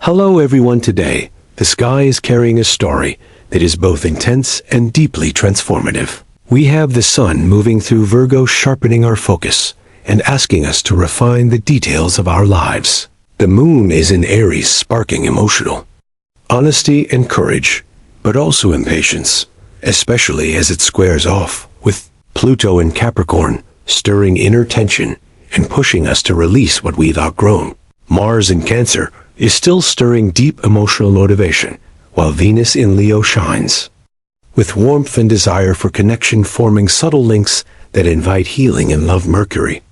Hello everyone. Today, the sky is carrying a story that is both intense and deeply transformative. We have the sun moving through Virgo, sharpening our focus and asking us to refine the details of our lives. The moon is in Aries, sparking emotional honesty and courage, but also impatience, especially as it squares off with Pluto in Capricorn, stirring inner tension and pushing us to release what we've outgrown. Mars in Cancer is still stirring deep emotional motivation, while Venus in Leo shines with warmth and desire for connection, forming subtle links that invite healing and love. Mercury,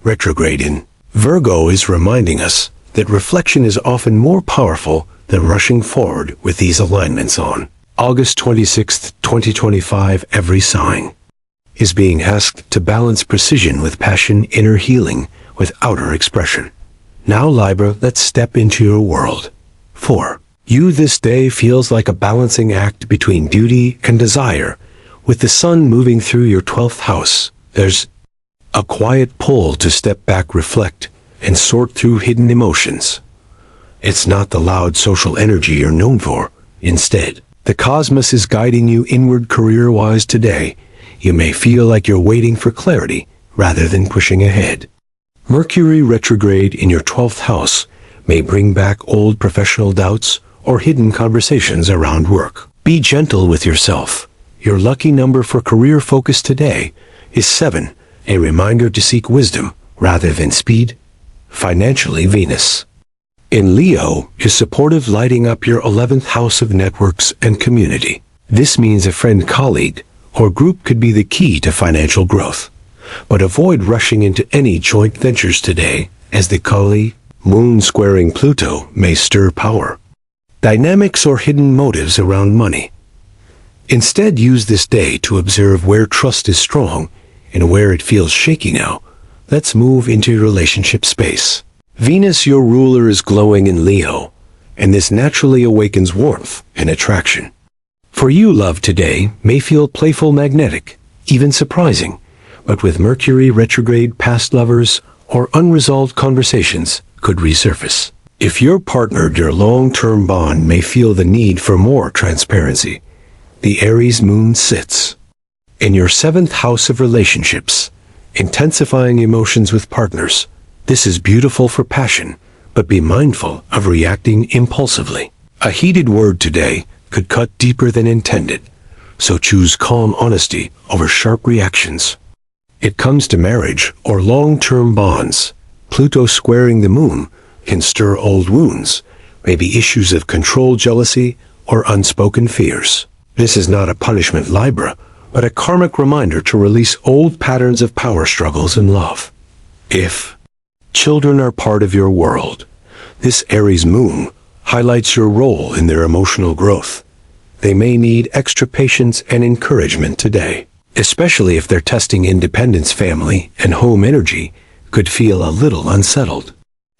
retrograde in Virgo, is reminding us that reflection is often more powerful than rushing forward. With these alignments on August 26, 2025, every sign is being asked to balance precision with passion, inner healing with outer expression. Now Libra, let's step into your world. For you, this day feels like a balancing act between duty and desire. With the sun moving through your 12th house, there's a quiet pull to step back, reflect, and sort through hidden emotions. It's not the loud social energy you're known for. Instead, the cosmos is guiding you inward. Career-wise today, you may feel like you're waiting for clarity rather than pushing ahead. Mercury retrograde in your 12th house may bring back old professional doubts or hidden conversations around work. Be gentle with yourself. Your lucky number for career focus today is 7, a reminder to seek wisdom rather than speed. Financially, Venus in Leo is supportive, lighting up your 11th house of networks and community. This means a friend, colleague, or group could be the key to financial growth. But avoid rushing into any joint ventures today, as the Kali moon squaring Pluto may stir power dynamics or hidden motives around money. Instead, use this day to observe where trust is strong and where it feels shaky. Now, let's move into your relationship space. Venus, your ruler, is glowing in Leo, and this naturally awakens warmth and attraction. For you, love today may feel playful, magnetic, even surprising. But with Mercury retrograde, past lovers or unresolved conversations could resurface. If you're partnered, your long-term bond may feel the need for more transparency. The Aries moon sits in your 7th house of relationships, intensifying emotions with partners. This is beautiful for passion, but be mindful of reacting impulsively. A heated word today could cut deeper than intended, so choose calm honesty over sharp reactions. It comes to marriage or long-term bonds. Pluto squaring the moon can stir old wounds, maybe issues of control, jealousy, or unspoken fears. This is not a punishment, Libra, but a karmic reminder to release old patterns of power struggles in love. If children are part of your world, this Aries moon highlights your role in their emotional growth. They may need extra patience and encouragement today, especially if they're testing independence. Family and home energy could feel a little unsettled.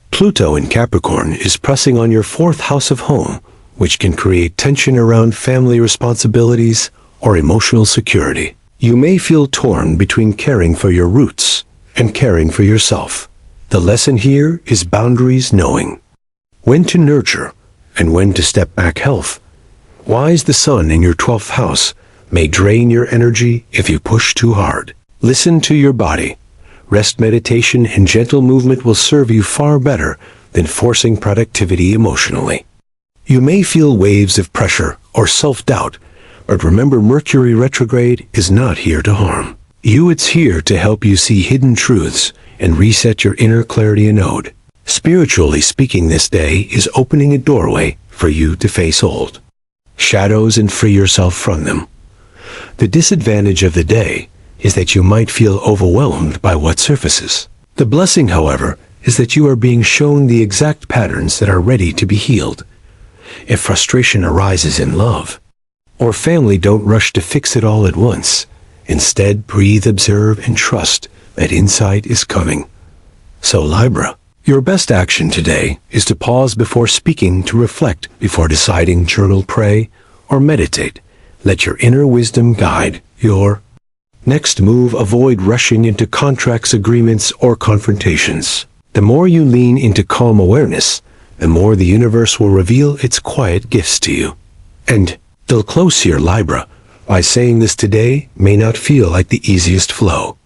Pluto in Capricorn is pressing on your 4th house of home, which can create tension around family responsibilities or emotional security. You may feel torn between caring for your roots and caring for yourself. The lesson here is boundaries, knowing when to nurture and when to step back. Health wise, the sun in your 12th house may drain your energy if you push too hard. Listen to your body. Rest, meditation, and gentle movement will serve you far better than forcing productivity emotionally. You may feel waves of pressure or self-doubt, but remember, Mercury retrograde is not here to harm you. It's here to help you see hidden truths and reset your inner clarity node. Spiritually speaking, this day is opening a doorway for you to face old shadows and free yourself from them. The disadvantage of the day is that you might feel overwhelmed by what surfaces. The blessing, however, is that you are being shown the exact patterns that are ready to be healed. If frustration arises in love or family, don't rush to fix it all at once. Instead, breathe, observe, and trust that insight is coming. So Libra, your best action today is to pause before speaking, to reflect before deciding, journal, pray, or meditate. Let your inner wisdom guide your next move. Avoid rushing into contracts, agreements, or confrontations. The more you lean into calm awareness, the more the universe will reveal its quiet gifts to you. And they'll close here, Libra, by saying this today may not feel like the easiest flow.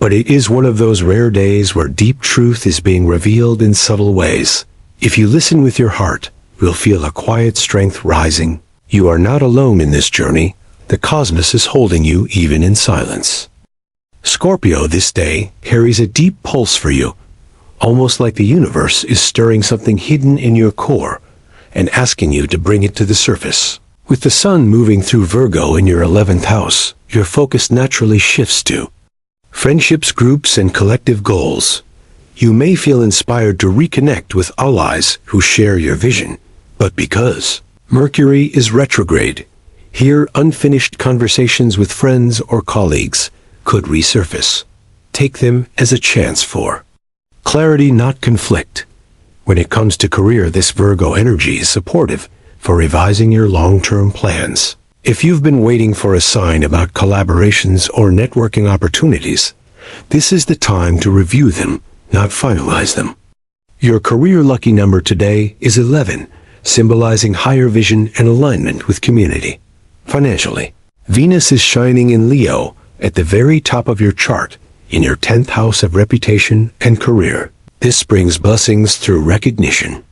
But it is one of those rare days where deep truth is being revealed in subtle ways. If you listen with your heart, you'll feel a quiet strength rising. You are not alone in this journey. The cosmos is holding you even in silence. Scorpio, this day carries a deep pulse for you, almost like the universe is stirring something hidden in your core and asking you to bring it to the surface. With the sun moving through Virgo in your 11th house, your focus naturally shifts to friendships, groups, and collective goals. You may feel inspired to reconnect with allies who share your vision, but because Mercury is retrograde, here unfinished conversations with friends or colleagues could resurface. Take them as a chance for clarity, not conflict. When it comes to career, this Virgo energy is supportive for revising your long-term plans. If you've been waiting for a sign about collaborations or networking opportunities, this is the time to review them, not finalize them. Your career lucky number today is 11, symbolizing higher vision and alignment with community. Financially, Venus is shining in Leo at the very top of your chart, in your 10th house of reputation and career. This brings blessings through recognition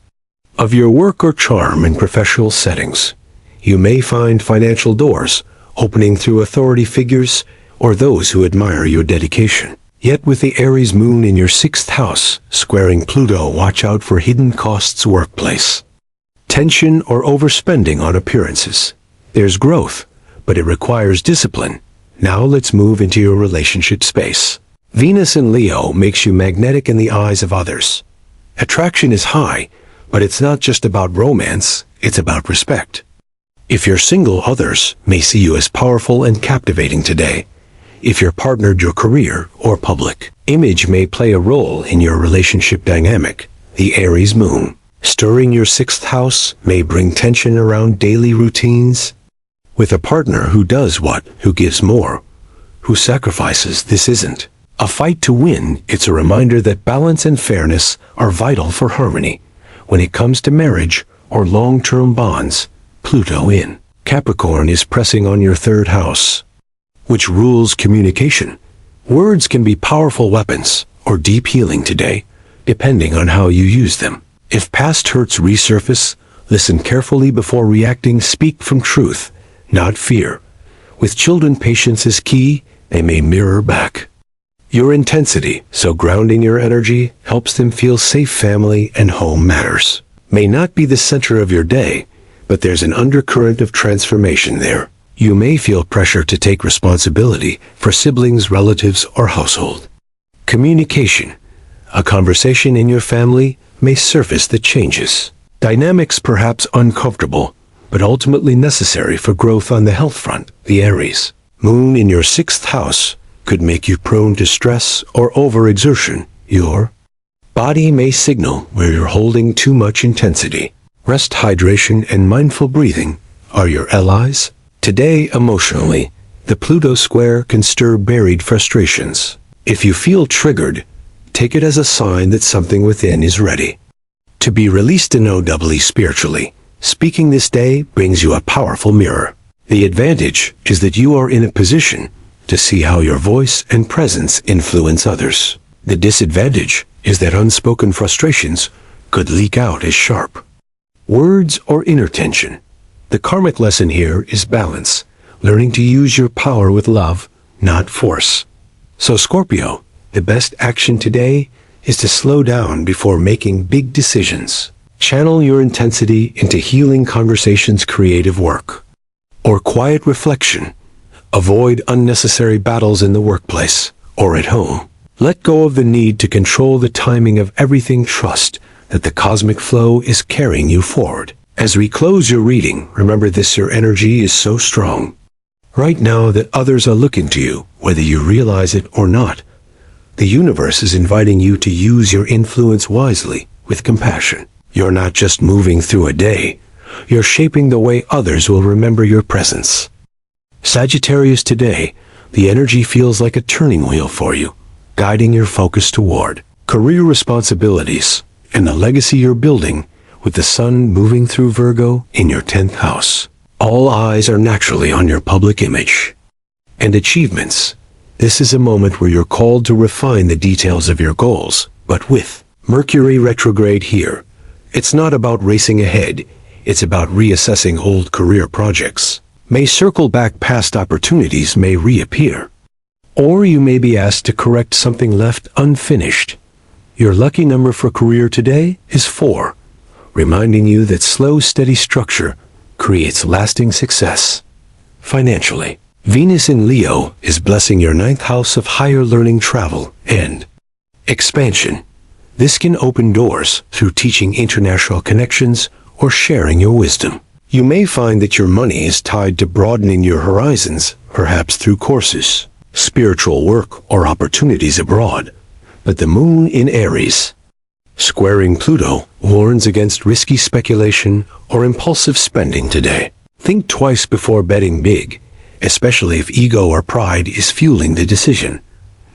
of your work or charm in professional settings. You may find financial doors opening through authority figures or those who admire your dedication. Yet with the Aries moon in your 6th house, squaring Pluto, watch out for hidden costs workplace. Tension or overspending on appearances. There's growth, but it requires discipline. Now let's move into your relationship space. Venus in Leo makes you magnetic in the eyes of others. Attraction is high, but it's not just about romance, it's about respect. If you're single, others may see you as powerful and captivating today. If you're partnered, your career or public image may play a role in your relationship dynamic. The Aries moon, stirring your 6th house, may bring tension around daily routines. With a partner who does what, who gives more, who sacrifices, this isn't a fight to win. It's a reminder that balance and fairness are vital for harmony. When it comes to marriage or long-term bonds, Pluto in Capricorn is pressing on your 3rd house, which rules communication. Words can be powerful weapons or deep healing today, depending on how you use them. If past hurts resurface, listen carefully before reacting. Speak from truth, not fear. With children, patience is key. They may mirror back your intensity, so grounding your energy helps them feel safe. Family and home matters may not be the center of your day, but there's an undercurrent of transformation there. You may feel pressure to take responsibility for siblings, relatives, or household. Communication. A conversation in your family may surface that changes dynamics, perhaps uncomfortable, but ultimately necessary for growth. On the health front, the Aries moon in your 6th house could make you prone to stress or overexertion. Your body may signal where you're holding too much intensity. Rest, hydration, and mindful breathing are your allies. Today, emotionally, the Pluto square can stir buried frustrations. If you feel triggered, take it as a sign that something within is ready to be released. And doubly spiritually, speaking this day brings you a powerful mirror. The advantage is that you are in a position to see how your voice and presence influence others. The disadvantage is that unspoken frustrations could leak out as sharp words or inner tension. The karmic lesson here is balance, learning to use your power with love, not force. So Scorpio, the best action today is to slow down before making big decisions. Channel your intensity into healing conversations, creative work, or quiet reflection. Avoid unnecessary battles in the workplace or at home. Let go of the need to control the timing of everything. Trust that the cosmic flow is carrying you forward. As we close your reading, remember this: your energy is so strong right now that others are looking to you, whether you realize it or not. The universe is inviting you to use your influence wisely, with compassion. You're not just moving through a day, you're shaping the way others will remember your presence. Sagittarius, today, the energy feels like a turning wheel for you, guiding your focus toward career responsibilities and the legacy you're building with the sun moving through Virgo in your 10th house. All eyes are naturally on your public image and achievements. This is a moment where you're called to refine the details of your goals, but with Mercury retrograde here, it's not about racing ahead, it's about reassessing old career projects. May circle back past opportunities may reappear. Or you may be asked to correct something left unfinished. Your lucky number for career today is 4, reminding you that slow, steady structure creates lasting success. Financially, Venus in Leo is blessing your 9th house of higher learning, travel, and expansion. This can open doors through teaching international connections or sharing your wisdom. You may find that your money is tied to broadening your horizons, perhaps through courses, spiritual work, or opportunities abroad. But the moon in Aries, squaring Pluto, warns against risky speculation or impulsive spending today. Think twice before betting big, especially if ego or pride is fueling the decision.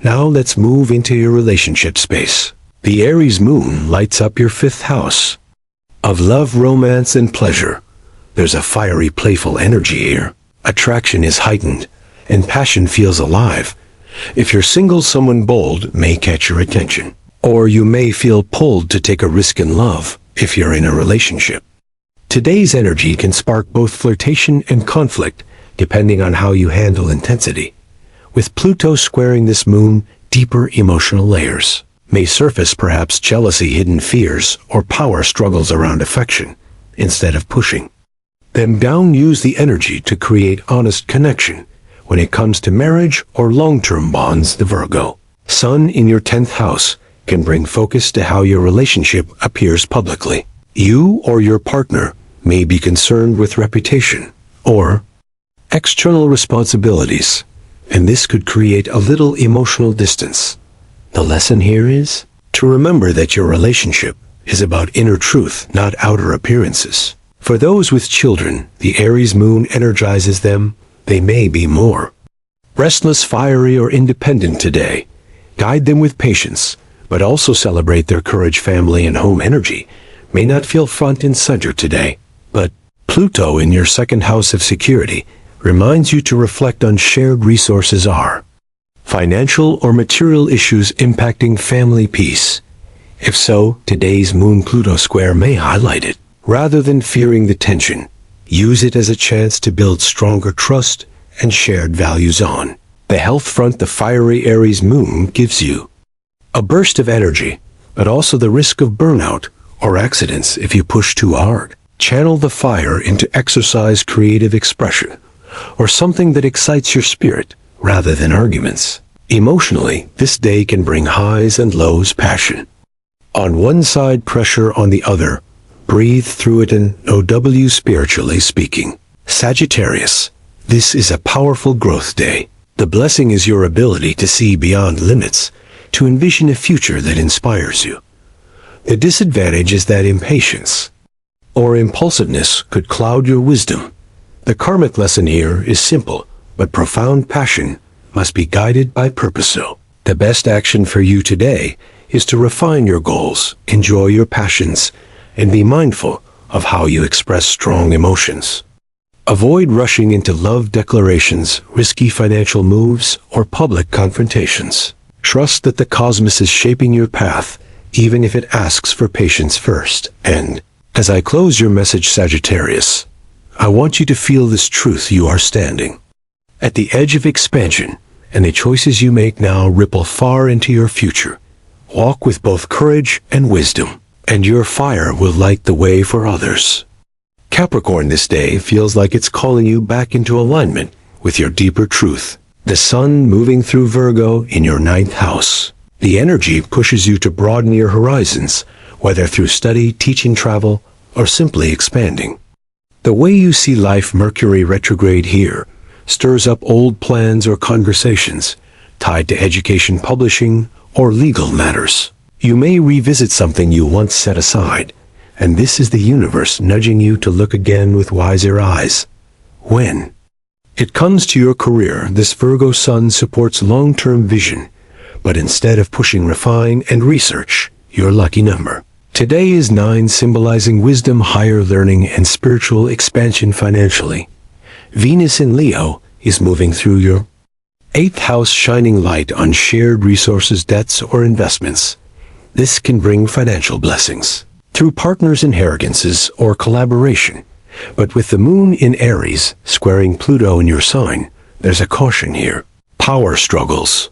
Now let's move into your relationship space. The Aries moon lights up your 5th house of love, romance, and pleasure. There's a fiery, playful energy here. Attraction is heightened, and passion feels alive. If you're single, someone bold may catch your attention. Or you may feel pulled to take a risk in love if you're in a relationship. Today's energy can spark both flirtation and conflict, depending on how you handle intensity. With Pluto squaring this moon, deeper emotional layers may surface, perhaps jealousy, hidden fears, or power struggles around affection. Instead of pushing them down, use the energy to create honest connection. When it comes to marriage or long-term bonds, the Virgo sun in your 10th house can bring focus to how your relationship appears publicly. You or your partner may be concerned with reputation or external responsibilities, and this could create a little emotional distance. The lesson here is to remember that your relationship is about inner truth, not outer appearances. For those with children, the Aries moon energizes them. They may be more restless, fiery, or independent today. Guide them with patience, but also celebrate their courage. Family and home energy may not feel front and center today, but Pluto in your 2nd house of security reminds you to reflect on shared resources are financial or material issues impacting family peace. If so, today's Moon-Pluto square may highlight it. Rather than fearing the tension, use it as a chance to build stronger trust and shared values. On the health front, the fiery Aries moon gives you a burst of energy, but also the risk of burnout or accidents if you push too hard. Channel the fire into exercise, creative expression, or something that excites your spirit rather than arguments. Emotionally, this day can bring highs and lows, passion on one side, pressure on the other. Breathe through it and OW. Spiritually speaking, Sagittarius, this is a powerful growth day. The blessing is your ability to see beyond limits, to envision a future that inspires you. The disadvantage is that impatience or impulsiveness could cloud your wisdom. The karmic lesson here is simple, but profound. Passion must be guided by purpose. So, the best action for you today is to refine your goals, enjoy your passions, and be mindful of how you express strong emotions. Avoid rushing into love declarations, risky financial moves, or public confrontations. Trust that the cosmos is shaping your path, even if it asks for patience first. And as I close your message, Sagittarius, I want you to feel this truth: you are standing at the edge of expansion, and the choices you make now ripple far into your future. Walk with both courage and wisdom, and your fire will light the way for others. Capricorn, this day feels like it's calling you back into alignment with your deeper truth. The sun moving through Virgo in your 9th house. The energy pushes you to broaden your horizons, whether through study, teaching, travel, or simply expanding the way you see life. Mercury retrograde here stirs up old plans or conversations tied to education, publishing, or legal matters. You may revisit something you once set aside, and this is the universe nudging you to look again with wiser eyes. When it comes to your career, this Virgo sun supports long-term vision, but instead of pushing, refine and research. Your lucky number Today is 9, symbolizing wisdom, higher learning, and spiritual expansion financially. Venus in Leo is moving through your 8th house, shining light on shared resources, debts, or investments. This can bring financial blessings through partners, inheritances, or collaboration. But with the moon in Aries squaring Pluto in your sign, there's a caution here. Power struggles,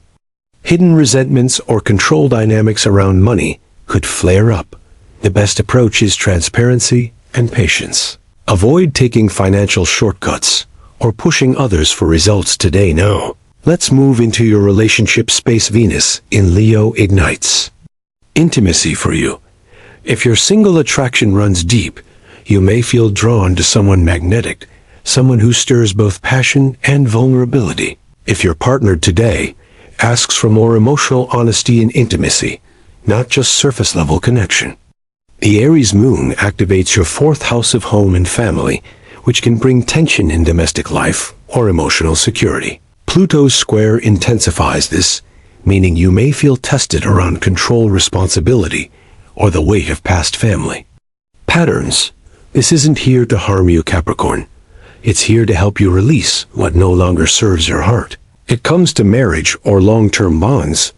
hidden resentments, or control dynamics around money could flare up. The best approach is transparency and patience. Avoid taking financial shortcuts or pushing others for results today. Now, let's move into your relationship space. Venus in Leo ignites intimacy for you. If your single attraction runs deep, you may feel drawn to someone magnetic, someone who stirs both passion and vulnerability. If your partner today asks for more emotional honesty and intimacy, not just surface-level connection. The Aries moon activates your 4th house of home and family, which can bring tension in domestic life or emotional security. Pluto's square intensifies this, meaning you may feel tested around control, responsibility, or the weight of past family patterns. This isn't here to harm you, Capricorn. It's here to help you release what no longer serves your heart. It comes to marriage or long-term bonds.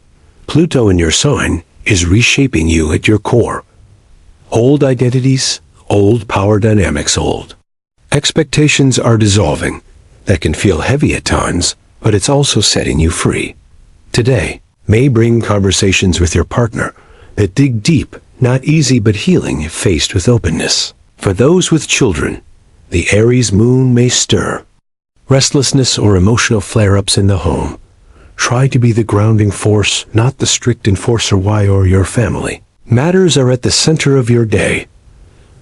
Pluto in your sign is reshaping you at your core. Old identities, old power dynamics, old expectations are dissolving. That can feel heavy at times, but it's also setting you free. Today may bring conversations with your partner that dig deep, not easy but healing if faced with openness. For those with children, the Aries moon may stir restlessness or emotional flare-ups in the home. Try to be the grounding force, not the strict enforcer. Why or your family matters are at the center of your day.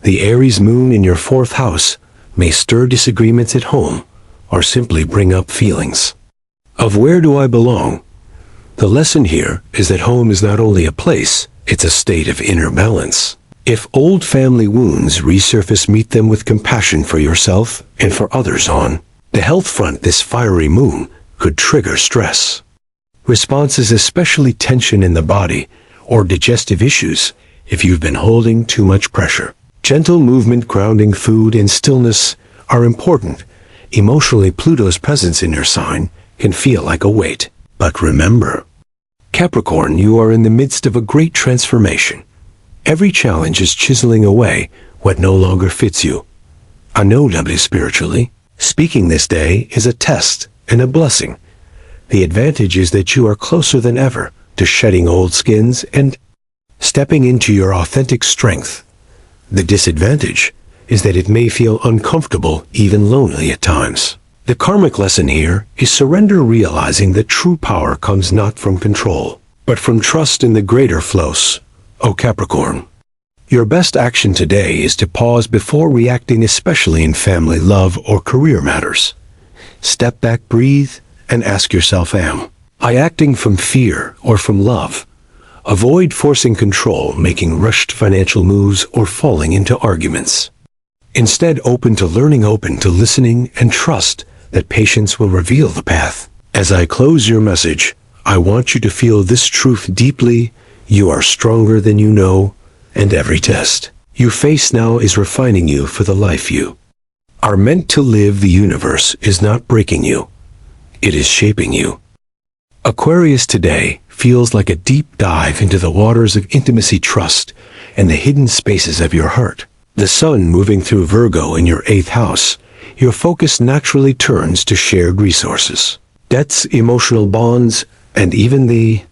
The Aries moon in your 4th house may stir disagreements at home or simply bring up feelings of where do I belong? The lesson here is that home is not only a place, it's a state of inner balance. If old family wounds resurface, meet them with compassion for yourself and for others. On the health front, this fiery moon could trigger stress responses, especially tension in the body or digestive issues if you've been holding too much pressure. Gentle movement, grounding, food, and stillness are important. Emotionally, Pluto's presence in your sign can feel like a weight. But remember, Capricorn, you are in the midst of a great transformation. Every challenge is chiseling away what no longer fits you. Unknowably spiritually speaking, this day is a test and a blessing. The advantage is that you are closer than ever to shedding old skins and stepping into your authentic strength. The disadvantage is that it may feel uncomfortable, even lonely at times. The karmic lesson here is surrender, realizing that true power comes not from control, but from trust in the greater flows. O Capricorn, your best action today is to pause before reacting, especially in family, love, or career matters. Step back, breathe, and ask yourself, am I acting from fear or from love? Avoid forcing control, making rushed financial moves, or falling into arguments. Instead, open to learning, open to listening, and trust that patience will reveal the path. As I close your message, I want you to feel this truth deeply. You are stronger than you know, and every test you face now is refining you for the life you are meant to live. The universe is not breaking you. It is shaping you. Aquarius today feels like a deep dive into the waters of intimacy, trust, and the hidden spaces of your heart. The sun moving through Virgo in your 8th house, your focus naturally turns to shared resources, debts, emotional bonds, and even the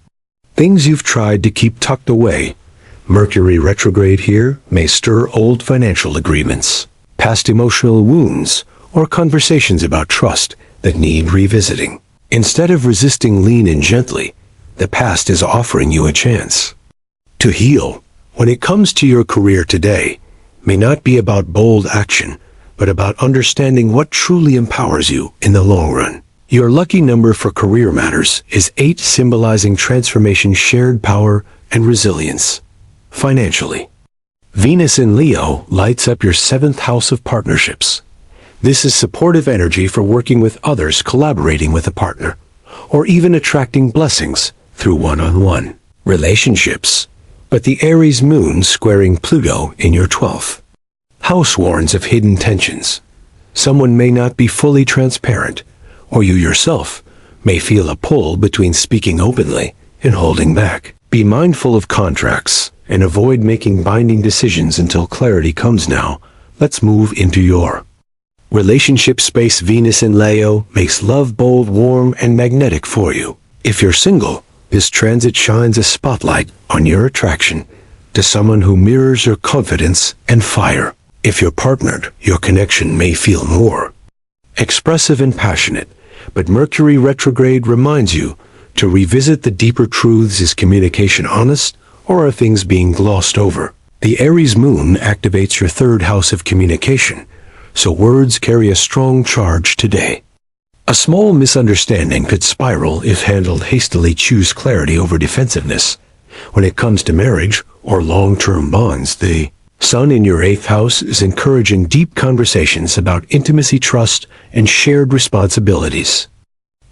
things you've tried to keep tucked away. Mercury retrograde here may stir old financial agreements, past emotional wounds, or conversations about trust that need revisiting. Instead of resisting, lean in gently. The past is offering you a chance to heal. When it comes to your career today, may not be about bold action, but about understanding what truly empowers you in the long run. Your lucky number for career matters is 8, symbolizing transformation, shared power, and resilience. Financially, Venus in Leo lights up your 7th house of partnerships. This is supportive energy for working with others, collaborating with a partner, or even attracting blessings through one-on-one relationships. But the Aries moon squaring Pluto in your 12th house warns of hidden tensions. Someone may not be fully transparent, or you yourself may feel a pull between speaking openly and holding back. Be mindful of contracts and avoid making binding decisions until clarity comes now. Let's move into your relationship space. Venus in Leo makes love bold, warm, and magnetic for you. If you're single, this transit shines a spotlight on your attraction to someone who mirrors your confidence and fire. If you're partnered, your connection may feel more expressive and passionate, but Mercury retrograde reminds you to revisit the deeper truths. Is communication honest, or are things being glossed over? The Aries moon activates your 3rd house of communication, so words carry a strong charge today. A small misunderstanding could spiral if handled hastily. Choose clarity over defensiveness. When it comes to marriage or long-term bonds, the Sun in your 8th house is encouraging deep conversations about intimacy, trust, and shared responsibilities.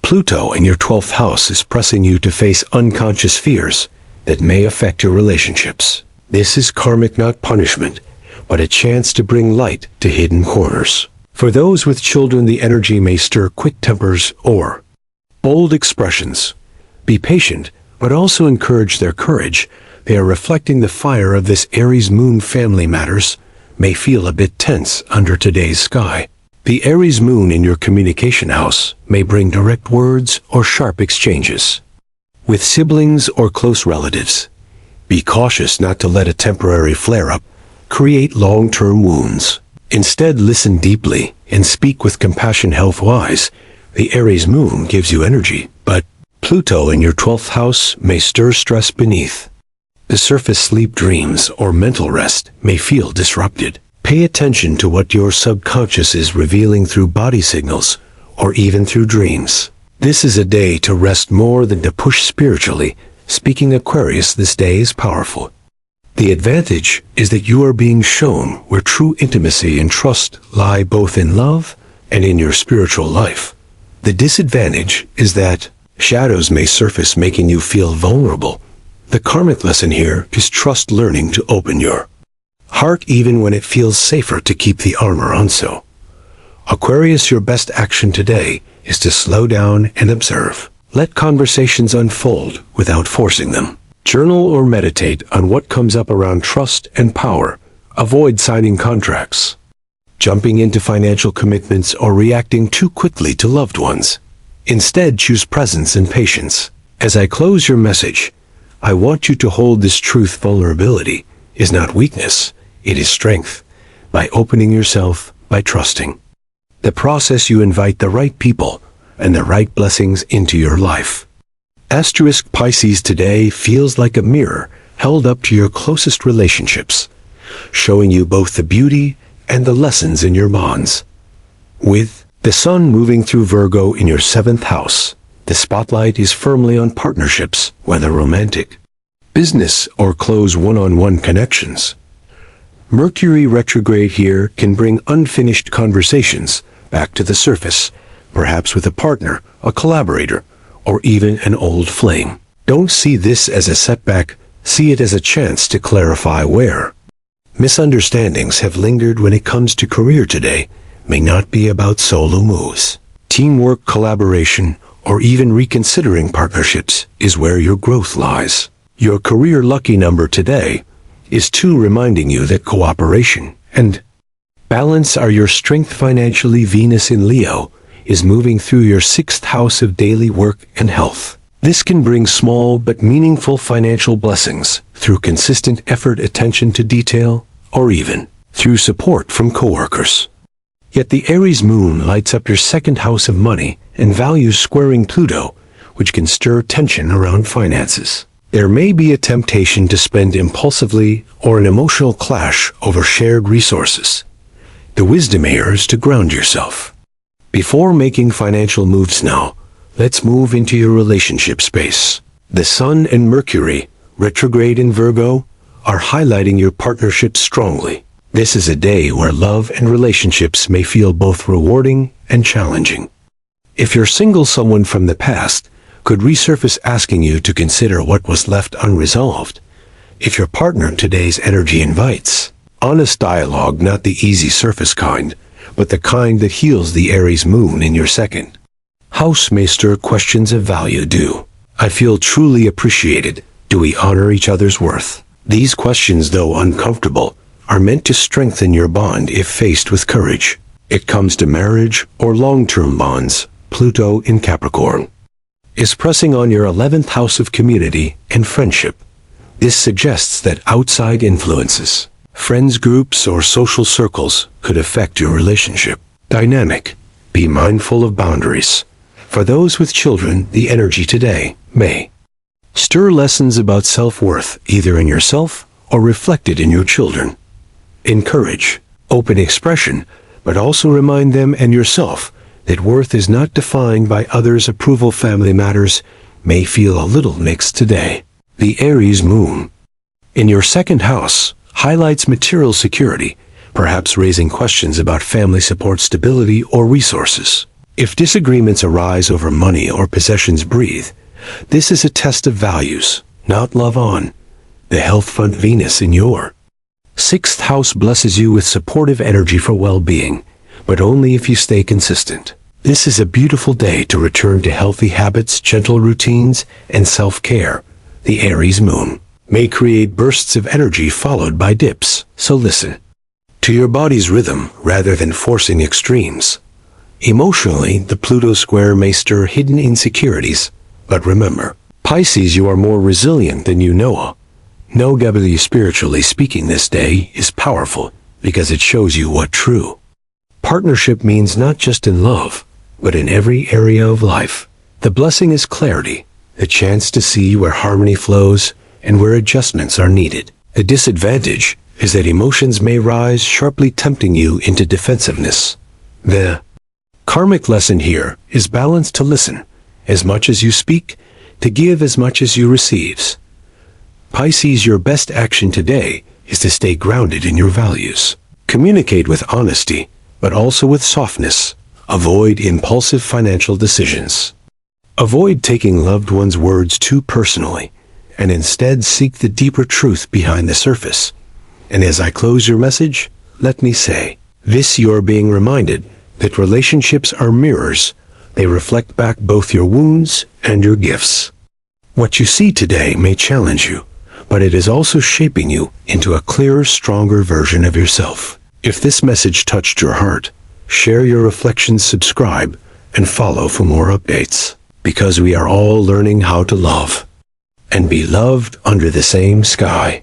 Pluto in your 12th house is pressing you to face unconscious fears that may affect your relationships. This is karmic, not punishment, but a chance to bring light to hidden corners. For those with children, the energy may stir quick tempers or bold expressions. Be patient, but also encourage their courage. They are reflecting the fire of this Aries moon. Family matters may feel a bit tense under today's sky. The Aries moon in your communication house may bring direct words or sharp exchanges with siblings or close relatives. Be cautious not to let a temporary flare-up create long-term wounds. Instead, listen deeply and speak with compassion. Health-wise, the Aries moon gives you energy, but Pluto in your 12th house may stir stress beneath the surface. Sleep, dreams, or mental rest may feel disrupted. Pay attention to what your subconscious is revealing through body signals or even through dreams. This is a day to rest more than to push spiritually. Speaking Aquarius, this day is powerful. The advantage is that you are being shown where true intimacy and trust lie, both in love and in your spiritual life. The disadvantage is that shadows may surface, making you feel vulnerable. The karmic lesson here is trust, learning to open your heart even when it feels safer to keep the armor on. So, Aquarius, your best action today is to slow down and observe. Let conversations unfold without forcing them. Journal or meditate on what comes up around trust and power. Avoid signing contracts, jumping into financial commitments, or reacting too quickly to loved ones. Instead, choose presence and patience. As I close your message, I want you to hold this truth: vulnerability is not weakness, it is strength. By opening yourself, by trusting the process, you invite the right people and the right blessings into your life. Asterisk Pisces today feels like a mirror held up to your closest relationships, showing you both the beauty and the lessons in your bonds. With the Sun moving through Virgo in your 7th house, the spotlight is firmly on partnerships, whether romantic, business, or close one-on-one connections. Mercury retrograde here can bring unfinished conversations back to the surface, perhaps with a partner, a collaborator, or even an old flame. Don't see this as a setback, see it as a chance to clarify where misunderstandings have lingered. When it comes to career today, may not be about solo moves. Teamwork, collaboration, or even reconsidering partnerships is where your growth lies. Your career lucky number today is 2, reminding you that cooperation and balance are your strength. Financially, Venus in Leo is moving through your 6th house of daily work and health. This can bring small but meaningful financial blessings through consistent effort, attention to detail, or even through support from coworkers. Yet the Aries moon lights up your 2nd house of money and values, squaring Pluto, which can stir tension around finances. There may be a temptation to spend impulsively or an emotional clash over shared resources. The wisdom here is to ground yourself before making financial moves. Now, let's move into your relationship space. The Sun and Mercury, retrograde in Virgo, are highlighting your partnership strongly. This is a day where love and relationships may feel both rewarding and challenging. If you're single, someone from the past could resurface, asking you to consider what was left unresolved. If your partner today's energy invites honest dialogue, not the easy surface kind, but the kind that heals, the Aries moon in your second house may stir questions of value. Do I feel truly appreciated? Do we honor each other's worth? These questions, though uncomfortable, are meant to strengthen your bond if faced with courage. It comes to marriage or long-term bonds. Pluto in Capricorn is pressing on your 11th house of community and friendship. This suggests that outside influences, friends groups or social circles could affect your relationship dynamic. Be mindful of boundaries. For those with children, the energy today may stir lessons about self-worth, either in yourself or reflected in your children. Encourage open expression, but also remind them and yourself that worth is not defined by others' approval. Family matters may feel a little mixed today. The Aries moon in your second house highlights material security, perhaps raising questions about family support, stability, or resources. If disagreements arise over money or possessions, breathe. This is a test of values, not love. On the health front, Venus in your sixth house blesses you with supportive energy for well-being, but only if you stay consistent. This is a beautiful day to return to healthy habits, gentle routines, and self-care. The Aries moon may create bursts of energy followed by dips, so listen to your body's rhythm rather than forcing extremes. Emotionally, the Pluto square may stir hidden insecurities, but remember, Pisces, you are more resilient than you know. Spiritually speaking, this day is powerful because it shows you what true partnership means, not just in love, but in every area of life. The blessing is clarity, a chance to see where harmony flows and where adjustments are needed. A disadvantage is that emotions may rise sharply, tempting you into defensiveness. The karmic lesson here is balance: to listen as much as you speak, to give as much as you receive. Pisces, your best action today is to stay grounded in your values. Communicate with honesty, but also with softness. Avoid impulsive financial decisions. Avoid taking loved ones' words too personally, and instead seek the deeper truth behind the surface. And as I close your message, let me say this: you're being reminded that relationships are mirrors. They reflect back both your wounds and your gifts. What you see today may challenge you, but it is also shaping you into a clearer, stronger version of yourself. If this message touched your heart, share your reflections, subscribe, and follow for more updates, because we are all learning how to love and be loved under the same sky.